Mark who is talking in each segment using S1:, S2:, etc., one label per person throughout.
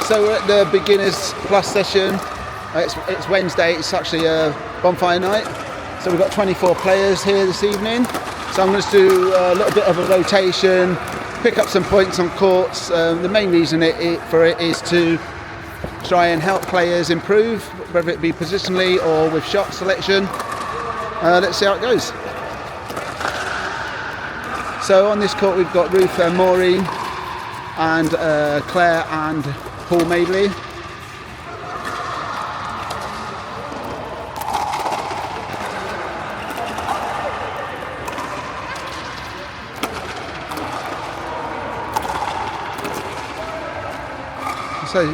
S1: So we're at the Beginners Plus session. It's Wednesday, it's actually a bonfire night. So we've got 24 players here this evening. So I'm going to do a little bit of a rotation, pick up some points on courts. The main reason for it is to try and help players improve, whether it be positionally or with shot selection. Let's see how it goes. So on this court we've got Ruth Maury and Claire and Paul Madeley.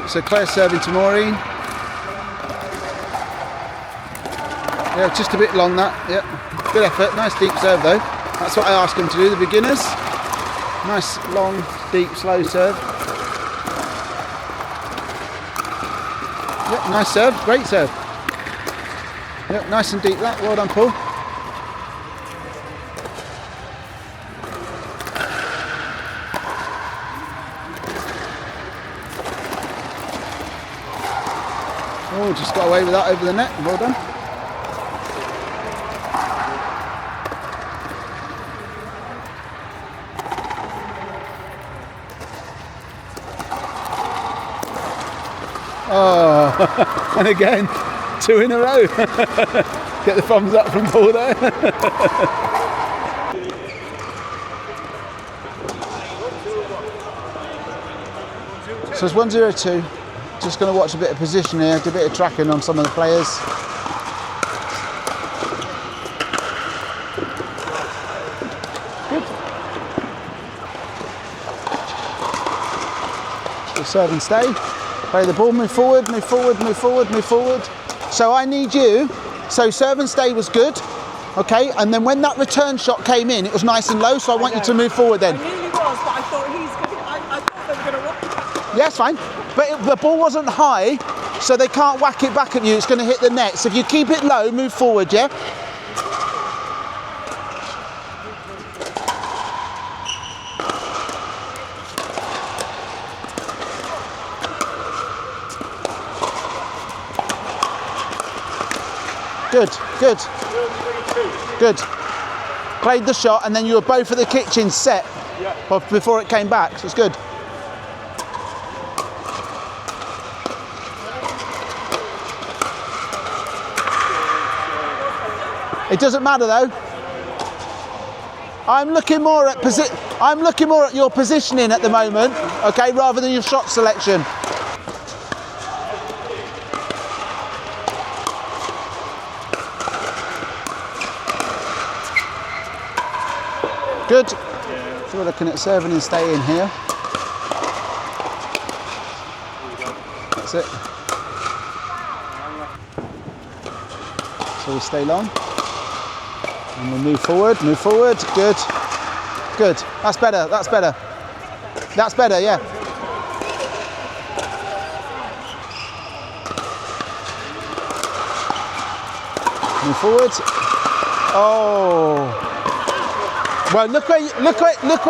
S1: So Claire's serving to Maury. Yeah, just a bit long that. Yeah, good effort. Nice deep serve though. That's what I asked them to do, the beginners. Nice long, deep, slow serve. Yep, nice serve. Great serve. Yep, nice and deep that. Well done, Paul. Oh, just got away with that over the net. Well done. Oh, and again, 2 in a row. Get the thumbs up from Paul there. So it's 1-0-2. Just going to watch a bit of position here, do a bit of tracking on some of the players. Good. So serve and stay. Play the ball, move forward, move forward, move forward, move forward. So I need you, so serve and stay was good, okay? And then when that return shot came in, it was nice and low, so I want you to move forward then.
S2: I knew he was, but I thought I thought they were going to rock it.
S1: Yeah, it's fine. But the ball wasn't high, so they can't whack it back at you. It's going to hit the net. So if you keep it low, move forward, yeah? Good, good. Good. Played the shot, and then you were both at the kitchen set before it came back, so it's good. It doesn't matter though. I'm looking more at your positioning at the moment, okay, rather than your shot selection. Good. So we're looking at serving and staying here. That's it. So we stay long. And we'll move forward, good, good, that's better, yeah. Move forward, oh. Well, look where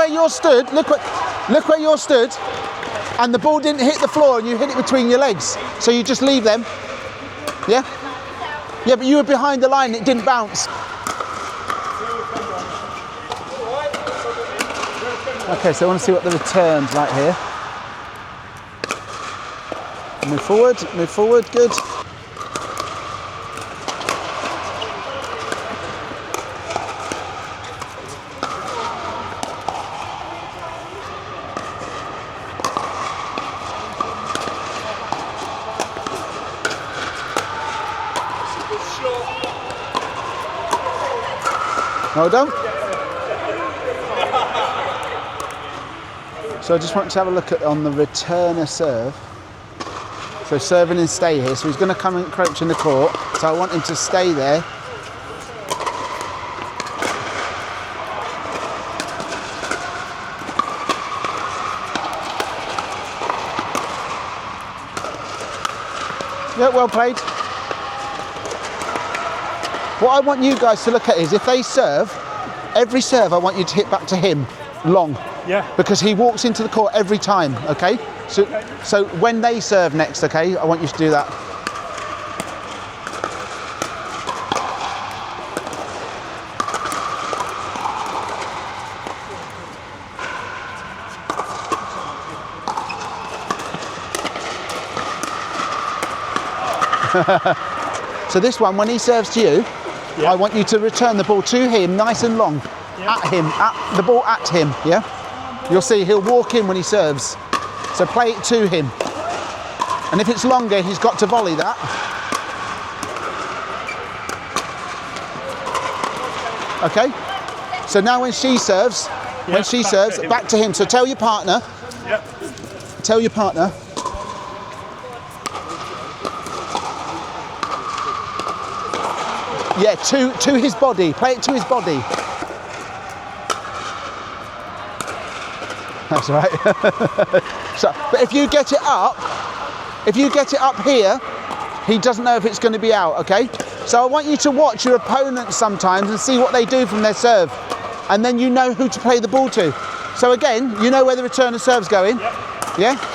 S1: you're stood, look where you're stood, and the ball didn't hit the floor and you hit it between your legs, so you just leave them, yeah? Yeah, but you were behind the line, it didn't bounce. Okay, so I want to see what the return's like here. Move forward, good. Well done. So I just want to have a look at on the returner serve. So serving and stay here. So he's going to come and encroach in the court. So I want him to stay there. Yeah, well played. What I want you guys to look at is if they serve, every serve I want you to hit back to him long.
S3: Yeah.
S1: Because he walks into the court every time, okay? So when they serve next, okay, I want you to do that. So this one, when he serves to you, I want you to return the ball to him, nice and long, at him, at the ball at him, yeah? You'll see he'll walk in when he serves. So play it to him. And if it's longer, he's got to volley that. Okay? So now when she serves, back to him. So tell your partner.
S3: Yep.
S1: Tell your partner. Yeah, to his body. Play it to his body. That's right. So, but if you get it up here, he doesn't know if it's going to be out, okay? So I want you to watch your opponents sometimes and see what they do from their serve. And then you know who to play the ball to. So again, you know where the return of serve's going. Yep. Yeah?